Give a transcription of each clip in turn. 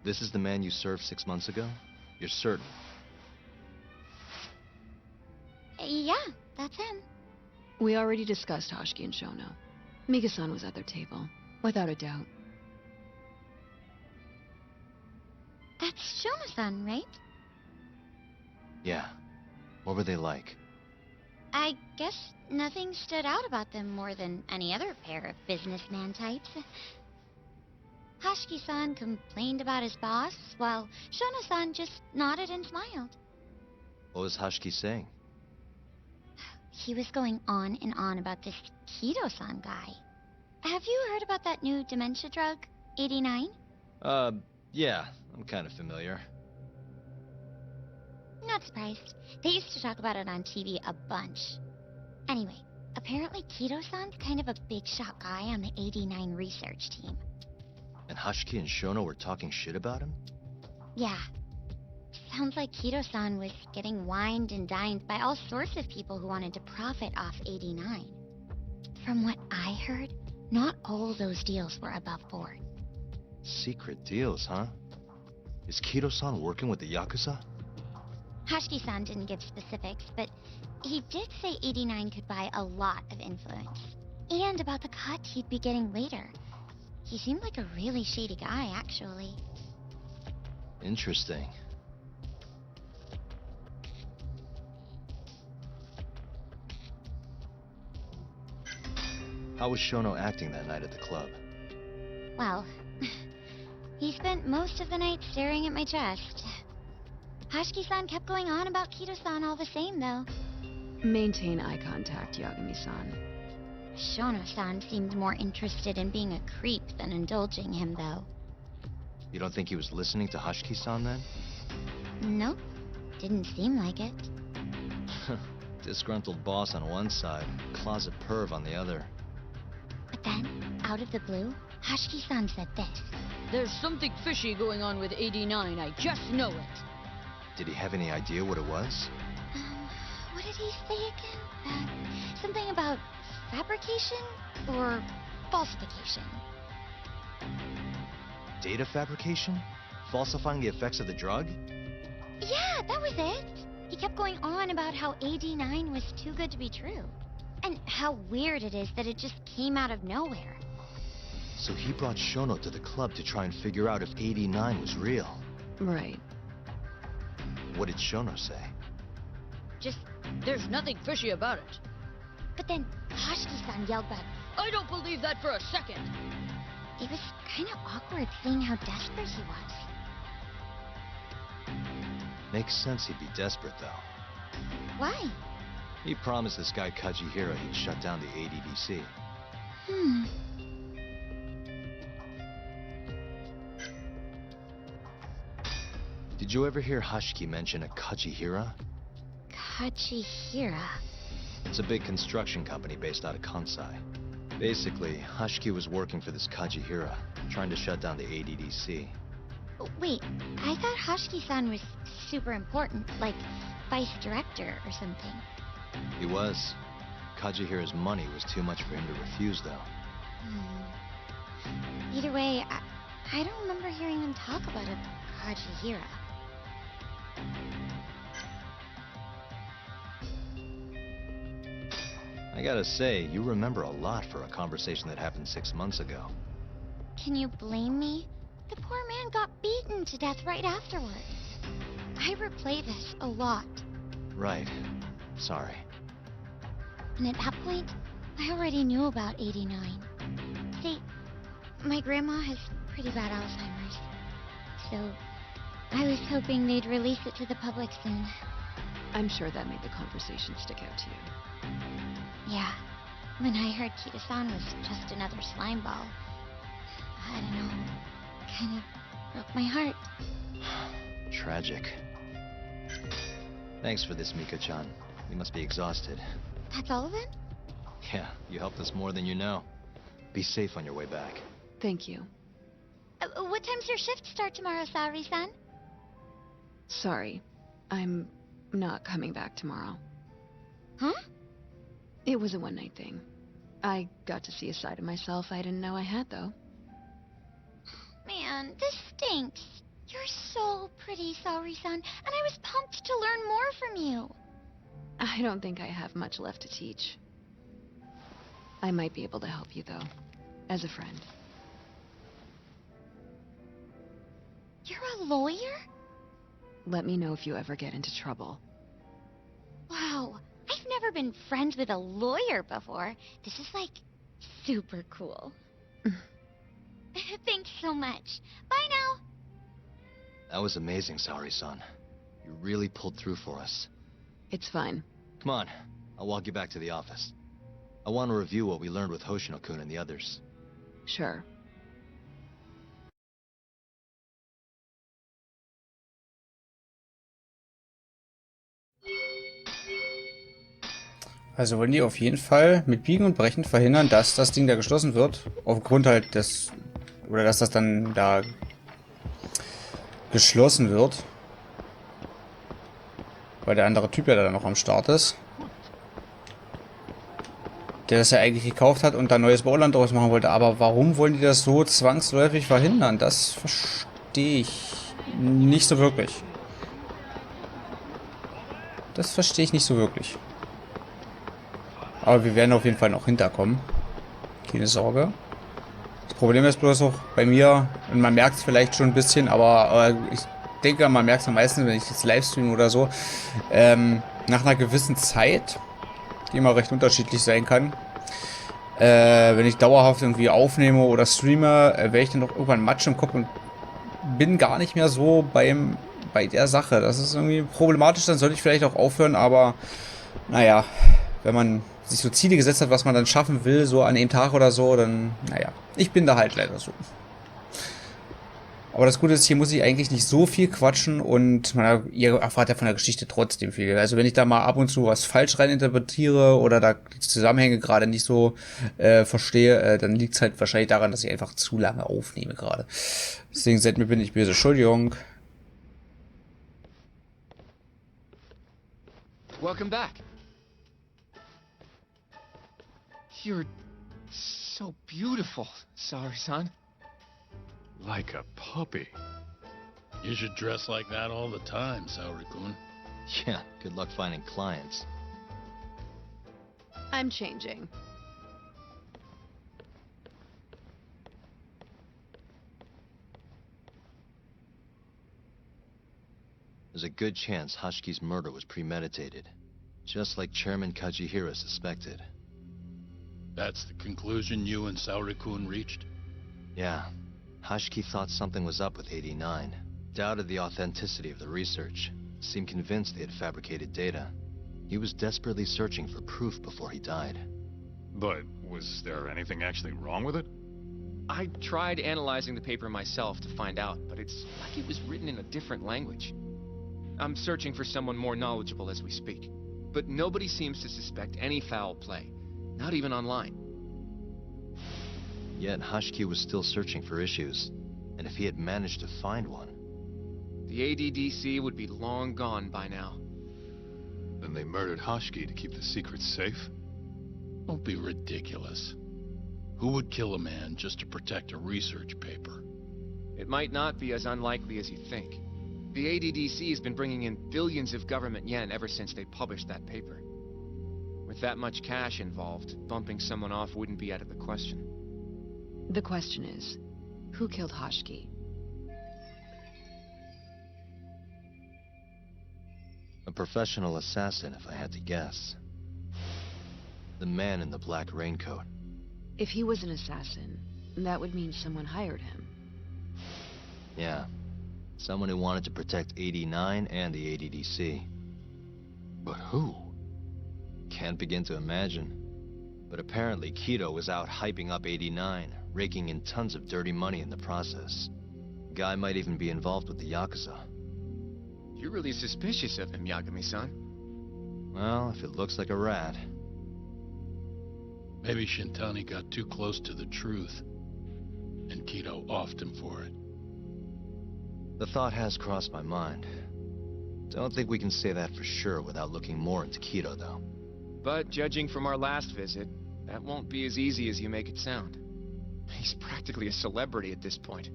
This is the man you served 6 months ago? You're certain? Yeah, that's him. We already discussed Hoshiki and Shono. Mika-san was at their table, without a doubt. That's Shono-san, right? Yeah. What were they like? I guess nothing stood out about them more than any other pair of businessman types. Hoshiki-san complained about his boss, while Shono-san just nodded and smiled. What was Hoshiki saying? He was going on and on about this Kido-san guy. Have you heard about that new dementia drug, 89? Yeah, I'm kind of familiar. Not surprised. They used to talk about it on TV a bunch. Anyway, apparently Kido-san's kind of a big shot guy on the 89 research team. And Hoshiki and Shono were talking shit about him? Yeah. Sounds like Kido-san was getting wined and dined by all sorts of people who wanted to profit off 89. From what I heard, not all those deals were above board. Secret deals, huh? Is Kido-san working with the Yakuza? Hoshiki-san didn't give specifics, but he did say 89 could buy a lot of influence. And about the cut he'd be getting later. He seemed like a really shady guy, actually. Interesting. How was Shono acting that night at the club? Well, he spent most of the night staring at my chest. Hoshiki-san kept going on about Kido-san all the same, though. Maintain eye contact, Yagami-san. Shono-san seemed more interested in being a creep than indulging him, though. You don't think he was listening to Hoshiki-san then? Nope. Didn't seem like it. Disgruntled boss on one side, closet perv on the other. But then, out of the blue, Hoshiki-san said this. There's something fishy going on with 89, I just know it. Did he have any idea what it was? What did he say again? Something about fabrication or falsification? Data fabrication? Falsifying the effects of the drug? Yeah, that was it. He kept going on about how 89 was too good to be true. And how weird it is that it just came out of nowhere. So he brought Shono to the club to try and figure out if 89 was real. Right. What did Shono say? Just, there's nothing fishy about it. But then Hoshiki-san yelled back, I don't believe that for a second. It was kind of awkward seeing how desperate he was. Makes sense he'd be desperate, though. Why? He promised this guy Kajihira he'd shut down the ADDC. Did you ever hear Hoshiki mention a Kajihira? Kajihira? It's a big construction company based out of Kansai. Basically, Hoshiki was working for this Kajihira, trying to shut down the ADDC. Wait, I thought Hoshiki-san was super important, like vice director or something. He was. Kajihira's money was too much for him to refuse, though. Either way, I don't remember hearing them talk about a Kajihira. I gotta say, you remember a lot for a conversation that happened 6 months ago. Can you blame me? The poor man got beaten to death right afterwards. I replay this a lot. Right. Sorry. And at that point, I already knew about 89. See, my grandma has pretty bad Alzheimer's. So, I was hoping they'd release it to the public soon. I'm sure that made the conversation stick out to you. Yeah. When I heard Kido-san was just another slime ball, I don't know, kind of broke my heart. Tragic. Thanks for this, Mika-chan. You must be exhausted. That's all of it? Yeah, you helped us more than you know. Be safe on your way back. Thank you. What time's your shift start tomorrow, Saori-san? Sorry. I'm not coming back tomorrow. Huh? It was a one-night thing. I got to see a side of myself I didn't know I had, though. Man, this stinks. You're so pretty, Saori-san, and I was pumped to learn more from you. I don't think I have much left to teach. I might be able to help you, though, as a friend. You're a lawyer? Let me know if you ever get into trouble. Wow, I've never been friends with a lawyer before. This is, like, super cool. Thanks so much. Bye now. That was amazing, Saori-san. You really pulled through for us. It's fine. Come on, I'll walk you back to the office. I want to review what we learned with Hoshino-kun and the others. Sure. Also wollen die auf jeden Fall mit Biegen und Brechen verhindern, dass das Ding da geschlossen wird. Aufgrund halt des... Oder dass das dann da geschlossen wird. Weil der andere Typ ja da noch am Start ist. Der das ja eigentlich gekauft hat und da neues Bauland draus machen wollte. Aber warum wollen die das so zwangsläufig verhindern? Das verstehe ich nicht so wirklich. Das verstehe ich nicht so wirklich. Aber wir werden auf jeden Fall noch hinterkommen. Keine Sorge. Das Problem ist bloß auch bei mir, und man merkt es vielleicht schon ein bisschen, aber ich denke, man merkt es am meisten, wenn ich jetzt Livestream oder so, nach einer gewissen Zeit, die immer recht unterschiedlich sein kann, wenn ich dauerhaft irgendwie aufnehme oder streame, werde ich dann doch irgendwann Matsch im Kopf und bin gar nicht mehr so bei der Sache. Das ist irgendwie problematisch, dann sollte ich vielleicht auch aufhören, aber naja, wenn man sich so Ziele gesetzt hat, was man dann schaffen will, so an dem Tag oder so, dann, naja, ich bin da halt leider so. Aber das Gute ist, hier muss ich eigentlich nicht so viel quatschen und ihr erfahrt ja von der Geschichte trotzdem viel. Also wenn ich da mal ab und zu was falsch reininterpretiere oder da die Zusammenhänge gerade nicht so verstehe, dann liegt es halt wahrscheinlich daran, dass ich einfach zu lange aufnehme gerade. Deswegen seid mir nicht böse. Entschuldigung. Welcome back. You're so beautiful, Saori-san. Like a puppy. You should dress like that all the time, Saori-kun. Yeah, good luck finding clients. I'm changing. There's a good chance Hashki's murder was premeditated, just like Chairman Kajihira suspected. That's the conclusion you and Saori-kun reached? Yeah. Hashki thought something was up with 89. Doubted the authenticity of the research. Seemed convinced they had fabricated data. He was desperately searching for proof before he died. But was there anything actually wrong with it? I tried analyzing the paper myself to find out, but it's like it was written in a different language. I'm searching for someone more knowledgeable as we speak. But nobody seems to suspect any foul play. Not even online. Yet Hashki was still searching for issues, and if he had managed to find one... The ADDC would be long gone by now. Then they murdered Hashki to keep the secret safe? Don't be ridiculous. Who would kill a man just to protect a research paper? It might not be as unlikely as you think. The ADDC has been bringing in billions of government yen ever since they published that paper. With that much cash involved, bumping someone off wouldn't be out of the question. The question is, who killed Hashki? A professional assassin, if I had to guess. The man in the black raincoat. If he was an assassin, that would mean someone hired him. Yeah. Someone who wanted to protect 89 and the ADDC. But who? Can't begin to imagine. But apparently Kido was out hyping up 89, raking in tons of dirty money in the process. Guy might even be involved with the Yakuza. You're really suspicious of him, Yagami-san. Well, if it looks like a rat. Maybe Shintani got too close to the truth, and Kido offed him for it. The thought has crossed my mind. Don't think we can say that for sure without looking more into Kido, though. But judging from our last visit, that won't be as easy as you make it sound. He's practically a celebrity at this point.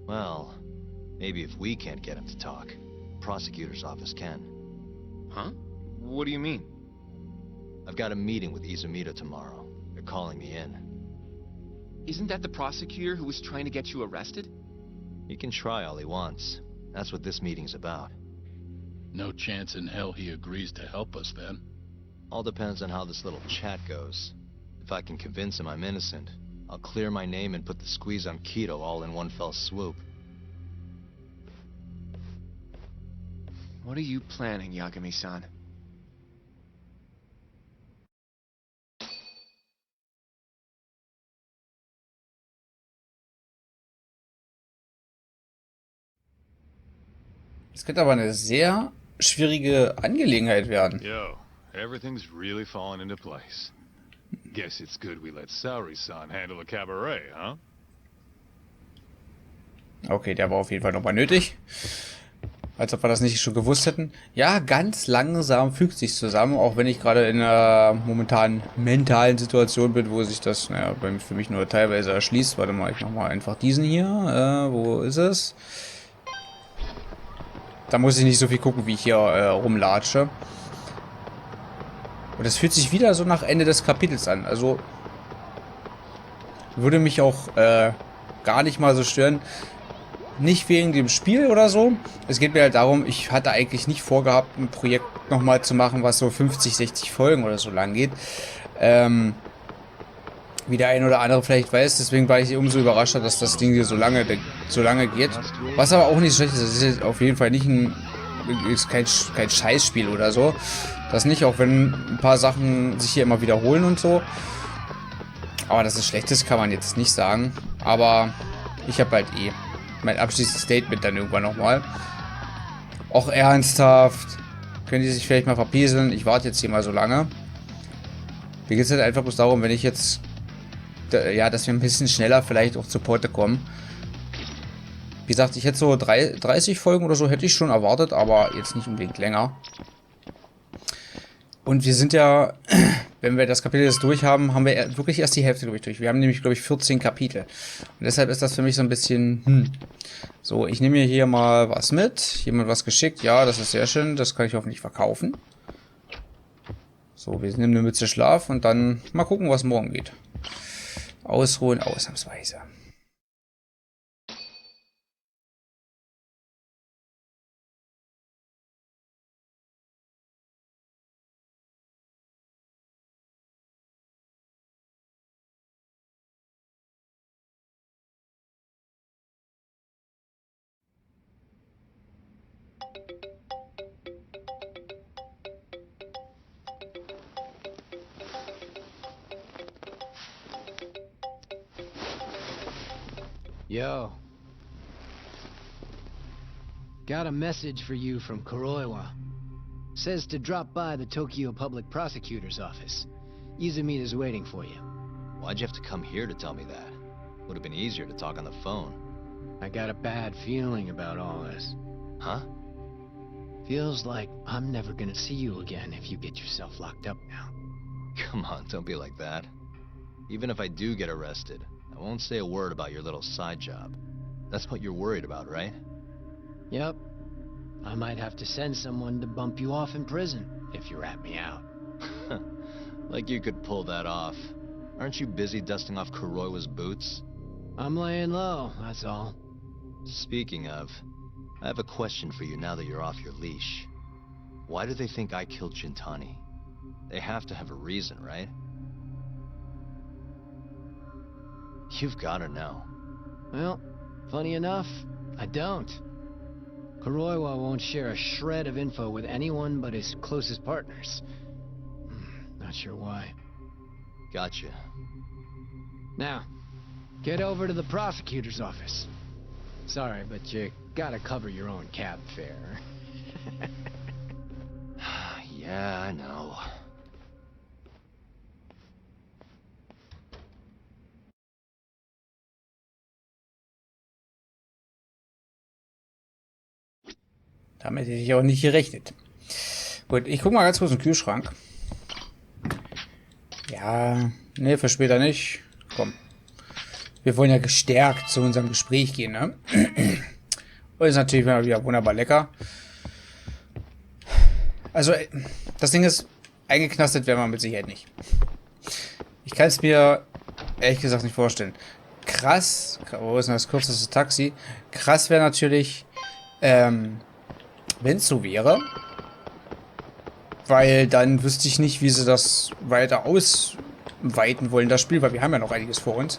Well, Maybe if we can't get him to talk, prosecutor's office can. Huh? What do you mean? I've got a meeting with Izumita tomorrow. They're calling me in. Isn't that the prosecutor who was trying to get you arrested? He can try all he wants. That's what this meeting's about. No chance in hell he agrees to help us then. All depends on how this little chat goes. If I can convince him I'm innocent, I'll clear my name and put the squeeze on Kido all in one fell swoop. What are you planning, Yagami-san? Es könnte aber eine sehr schwierige Angelegenheit werden. Yo, everything's really falling into place. Guess it's good we let Saori-san handle the cabaret, huh? Okay, der war auf jeden Fall nochmal nötig. Als ob wir das nicht schon gewusst hätten. Ja, ganz langsam fügt sich zusammen, auch wenn ich gerade in einer momentanen mentalen Situation bin, wo sich das für mich nur teilweise erschließt. Warte mal, ich mach mal einfach diesen hier. Wo ist es? Da muss ich nicht so viel gucken, wie ich hier rumlatsche. Und das fühlt sich wieder so nach Ende des Kapitels an. Also würde mich auch gar nicht mal so stören. Nicht wegen dem Spiel oder so. Es geht mir halt darum, ich hatte eigentlich nicht vorgehabt, ein Projekt nochmal zu machen, was so 50, 60 Folgen oder so lang geht. Wie der ein oder andere vielleicht weiß, deswegen war ich umso überrascht, dass das Ding hier so lange geht. Was aber auch nicht schlecht ist, es ist auf jeden Fall nicht kein Scheißspiel oder so. Das nicht, auch wenn ein paar Sachen sich hier immer wiederholen und so. Aber dass es schlecht ist, kann man jetzt nicht sagen. Aber ich habe halt mein abschließendes Statement dann irgendwann nochmal. Auch ernsthaft. Können die sich vielleicht mal verpieseln? Ich warte jetzt hier mal so lange. Mir geht es halt einfach bloß darum, wenn ich jetzt dass wir ein bisschen schneller vielleicht auch zu Potte kommen. Wie gesagt, ich hätte so 30 Folgen oder so hätte ich schon erwartet, aber jetzt nicht unbedingt länger. Und wir sind ja, wenn wir das Kapitel jetzt durch haben, haben wir wirklich erst die Hälfte, glaube ich, durch. Wir haben nämlich, glaube ich, 14 Kapitel. Und deshalb ist das für mich so ein bisschen, So, ich nehme mir hier mal was mit. Jemand was geschickt. Ja, das ist sehr schön. Das kann ich hoffentlich verkaufen. So, wir nehmen eine Mütze Schlaf und dann mal gucken, was morgen geht. Ausruhen, ausnahmsweise. Yo. Got a message for you from Kuroiwa. Says to drop by the Tokyo Public Prosecutor's office. Izumita's waiting for you. Why'd you have to come here to tell me that? Would have been easier to talk on the phone. I got a bad feeling about all this. Huh? Feels like I'm never gonna see you again if you get yourself locked up now. Come on, don't be like that. Even if I do get arrested, I won't say a word about your little side job. That's what you're worried about, right? Yep. I might have to send someone to bump you off in prison if you rat me out. Like you could pull that off. Aren't you busy dusting off Kuroiwa's boots? I'm laying low, that's all. Speaking of, I have a question for you now that you're off your leash. Why do they think I killed Shintani? They have to have a reason, right? You've gotta know. Well, funny enough, I don't. Kuroiwa won't share a shred of info with anyone but his closest partners. Not sure why. Gotcha. Now, get over to the prosecutor's office. Sorry, but you gotta cover your own cab fare. Yeah, I know. Damit hätte ich auch nicht gerechnet. Gut, ich gucke mal ganz kurz in den Kühlschrank. Ja, ne, für später nicht. Komm. Wir wollen ja gestärkt zu unserem Gespräch gehen, ne? Und ist natürlich mal wieder wunderbar lecker. Also, das Ding ist, eingeknastet werden wir mit Sicherheit nicht. Ich kann es mir ehrlich gesagt nicht vorstellen. Krass, wo ist denn das kürzeste Taxi? Krass wäre natürlich, wenn es so wäre. Weil dann wüsste ich nicht, wie sie das weiter ausweiten wollen, das Spiel, weil wir haben ja noch einiges vor uns.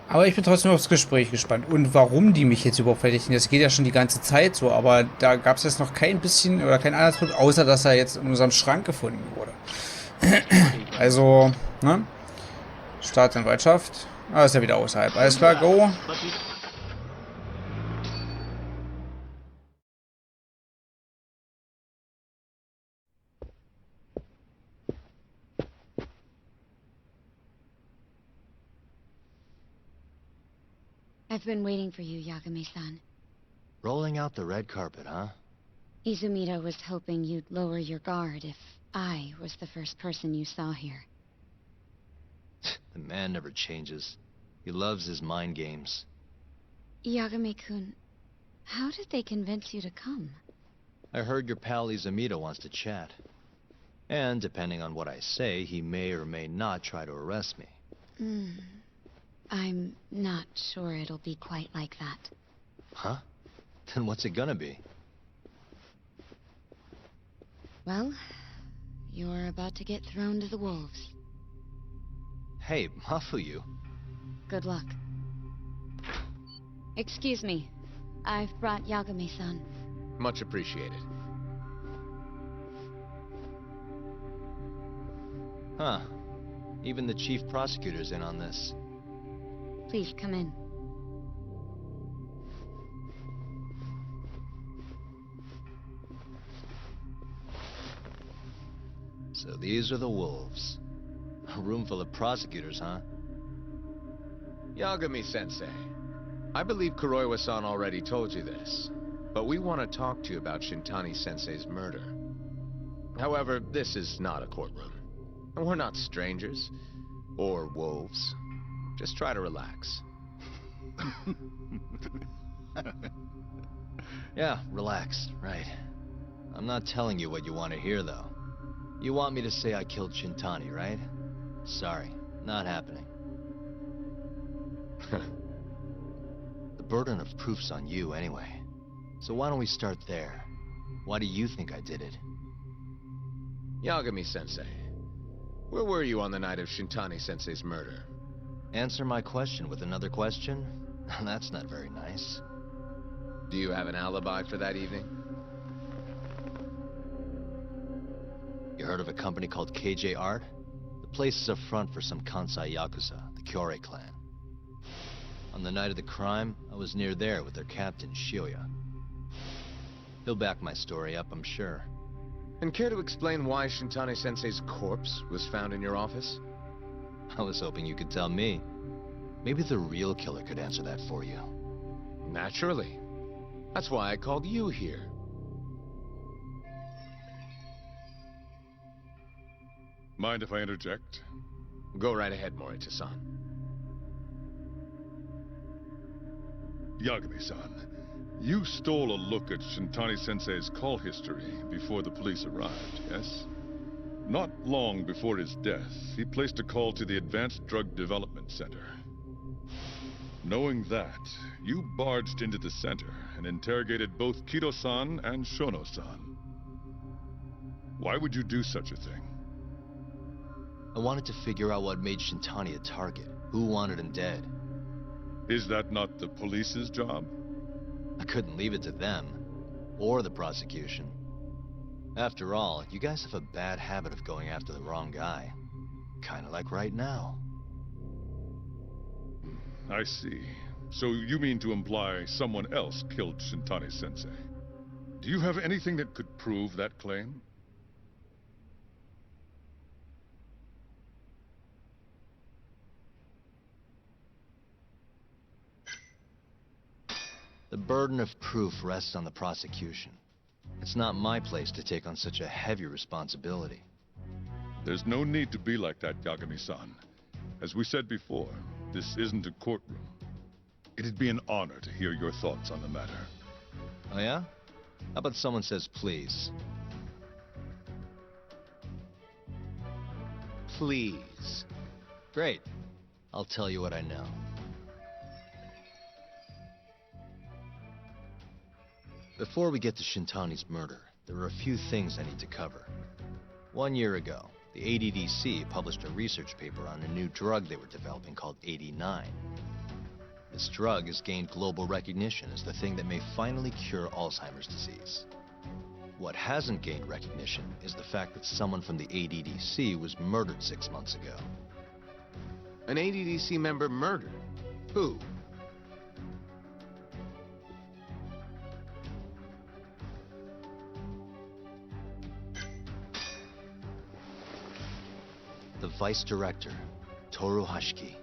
Aber ich bin trotzdem aufs Gespräch gespannt. Und warum die mich jetzt überhaupt verdächtigen, das geht ja schon die ganze Zeit so, aber da gab es jetzt noch kein bisschen oder kein Anhaltspunkt, außer dass er jetzt in unserem Schrank gefunden wurde. Also, ne? Staatsanwaltschaft. Ah, ist ja wieder außerhalb. Alles klar, go. I've been waiting for you, Yagami-san. Rolling out the red carpet, huh? Izumida was hoping you'd lower your guard if I was the first person you saw here. The man never changes. He loves his mind games. Yagami-kun, how did they convince you to come? I heard your pal Izumida wants to chat. And depending on what I say, he may or may not try to arrest me. I'm not sure it'll be quite like that. Huh? Then what's it gonna be? Well, you're about to get thrown to the wolves. Hey, Mafuyu. Good luck. Excuse me. I've brought Yagami-san. Much appreciated. Huh. Even the chief prosecutor's in on this. Please come in. So these are the wolves. A room full of prosecutors, huh? Yagami-sensei, I believe Kuroiwa-san already told you this, but we want to talk to you about Shintani-sensei's murder. However, this is not a courtroom. And we're not strangers, or wolves. Just try to relax. Yeah, relax, right. I'm not telling you what you want to hear, though. You want me to say I killed Shintani, right? Sorry, not happening. The burden of proof's on you, anyway. So why don't we start there? Why do you think I did it? Yagami-sensei, where were you on the night of Shintani-sensei's murder? Answer my question with another question? That's not very nice. Do you have an alibi for that evening? You heard of a company called KJ Art? The place is a front for some Kansai Yakuza, the Kyorei clan. On the night of the crime, I was near there with their captain, Shioya. He'll back my story up, I'm sure. And care to explain why Shintani-sensei's corpse was found in your office? I was hoping you could tell me. Maybe the real killer could answer that for you. Naturally. That's why I called you here. Mind if I interject? Go right ahead, Morita-san. Yagami-san, you stole a look at Shintani-sensei's call history before the police arrived, yes? Not long before his death, he placed a call to the Advanced Drug Development Center. Knowing that, you barged into the center and interrogated both Kido-san and Shono-san. Why would you do such a thing? I wanted to figure out what made Shintani a target. Who wanted him dead? Is that not the police's job? I couldn't leave it to them. Or the prosecution. After all, you guys have a bad habit of going after the wrong guy. Kinda like right now. I see. So you mean to imply someone else killed Shintani-sensei? Do you have anything that could prove that claim? The burden of proof rests on the prosecution. It's not my place to take on such a heavy responsibility. There's no need to be like that, Yagami-san. As we said before, this isn't a courtroom. It'd be an honor to hear your thoughts on the matter. Oh yeah? How about someone says please? Please. Great. I'll tell you what I know. Before we get to Shintani's murder, there are a few things I need to cover. 1 year ago, the ADDC published a research paper on a new drug they were developing called 89. This drug has gained global recognition as the thing that may finally cure Alzheimer's disease. What hasn't gained recognition is the fact that someone from the ADDC was murdered 6 months ago. An ADDC member murdered? Who? The Vice Director, Toru Hashiki.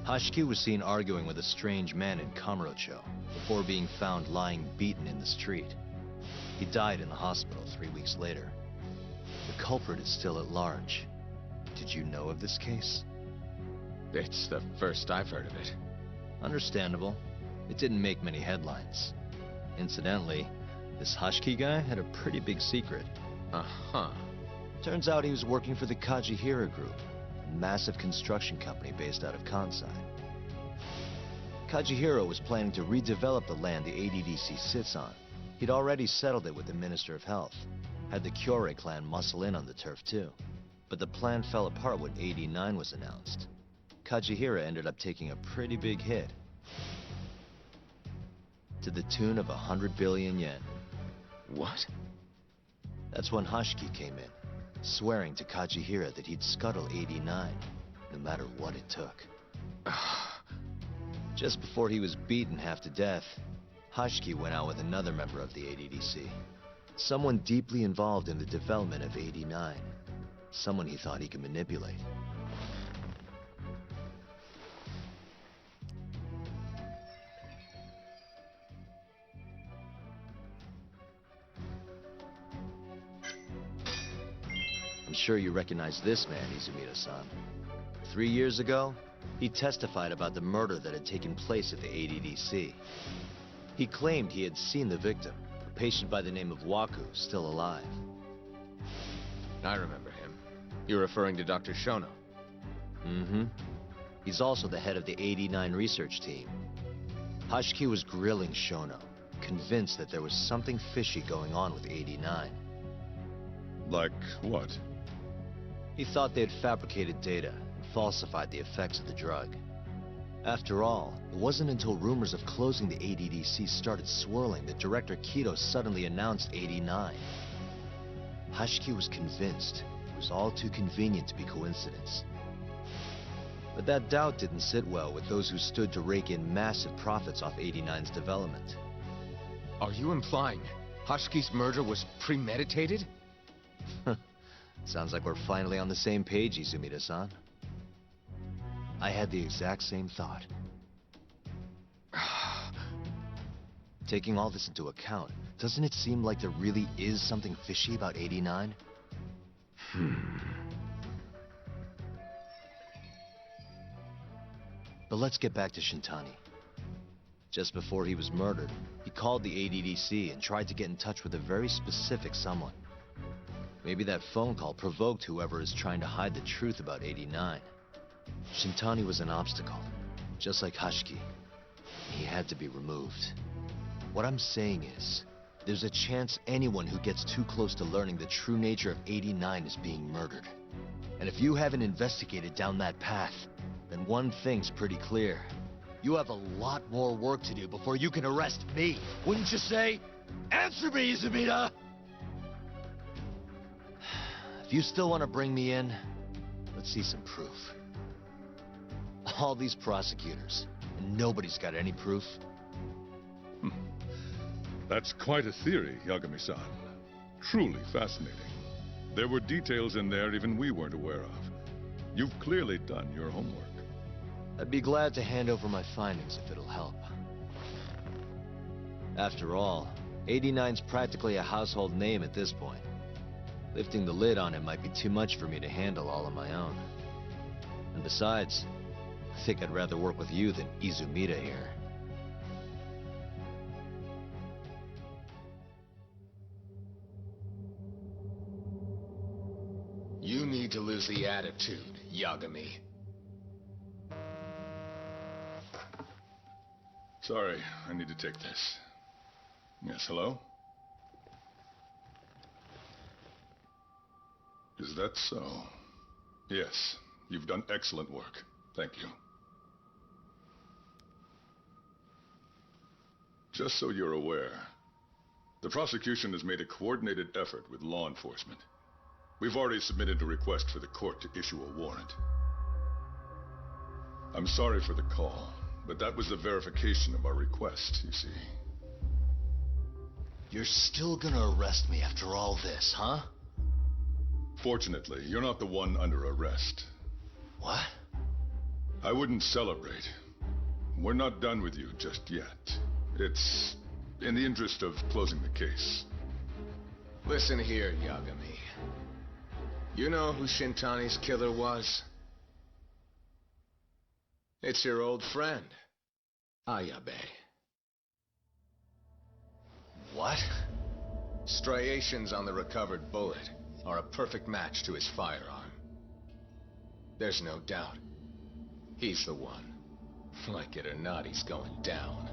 Hashiki was seen arguing with a strange man in Kamurocho before being found lying beaten in the street. He died in the hospital 3 weeks later. The culprit is still at large. Did you know of this case? It's the first I've heard of it. Understandable. It didn't make many headlines. Incidentally, this Hashiki guy had a pretty big secret. Uh-huh. Turns out he was working for the Kajihira Group, a massive construction company based out of Kansai. Kajihira was planning to redevelop the land the ADDC sits on. He'd already settled it with the Minister of Health, had the Kyorei clan muscle in on the turf too. But the plan fell apart when 89 was announced. Kajihira ended up taking a pretty big hit, to the tune of 100 billion yen. What? That's when Hashiki came in, swearing to Kajihira that he'd scuttle 89, no matter what it took. Just before he was beaten half to death, Hashiki went out with another member of the ADDC. Someone deeply involved in the development of 89. Someone he thought he could manipulate. I'm sure you recognize this man, Izumida-san. 3 years ago, he testified about the murder that had taken place at the ADDC. He claimed he had seen the victim, a patient by the name of Waku, still alive. I remember him. You're referring to Dr. Shono? Mm-hmm. He's also the head of the 89 research team. Hashiki was grilling Shono, convinced that there was something fishy going on with 89. Like what? He thought they had fabricated data and falsified the effects of the drug. After all, it wasn't until rumors of closing the ADDC started swirling that Director Kido suddenly announced 89. Hashiki was convinced it was all too convenient to be coincidence. But that doubt didn't sit well with those who stood to rake in massive profits off 89's development. Are you implying Hashiki's murder was premeditated? Sounds like we're finally on the same page, Izumida-san. I had the exact same thought. Taking all this into account, doesn't it seem like there really is something fishy about 89? But let's get back to Shintani. Just before he was murdered, he called the ADDC and tried to get in touch with a very specific someone. Maybe that phone call provoked whoever is trying to hide the truth about 89. Shintani was an obstacle, just like Hashiki. He had to be removed. What I'm saying is, there's a chance anyone who gets too close to learning the true nature of 89 is being murdered. And if you haven't investigated down that path, then one thing's pretty clear. You have a lot more work to do before you can arrest me, wouldn't you say? Answer me, Izumida! If you still want to bring me in, let's see some proof. All these prosecutors, and nobody's got any proof. That's quite a theory, Yagami-san. Truly fascinating. There were details in there even we weren't aware of. You've clearly done your homework. I'd be glad to hand over my findings if it'll help. After all, 89's practically a household name at this point. Lifting the lid on it might be too much for me to handle all on my own. And besides, think I'd rather work with you than Izumida here. You need to lose the attitude, Yagami. Sorry, I need to take this. Yes, hello? Is that so? Yes, you've done excellent work. Thank you. Just so you're aware, the prosecution has made a coordinated effort with law enforcement. We've already submitted a request for the court to issue a warrant. I'm sorry for the call, but that was the verification of our request, you see. You're still gonna arrest me after all this, huh? Fortunately, you're not the one under arrest. What? I wouldn't celebrate. We're not done with you just yet. It's in the interest of closing the case. Listen here, Yagami. You know who Shintani's killer was? It's your old friend, Ayabe. What? Striations on the recovered bullet are a perfect match to his firearm. There's no doubt. He's the one. Like it or not, he's going down.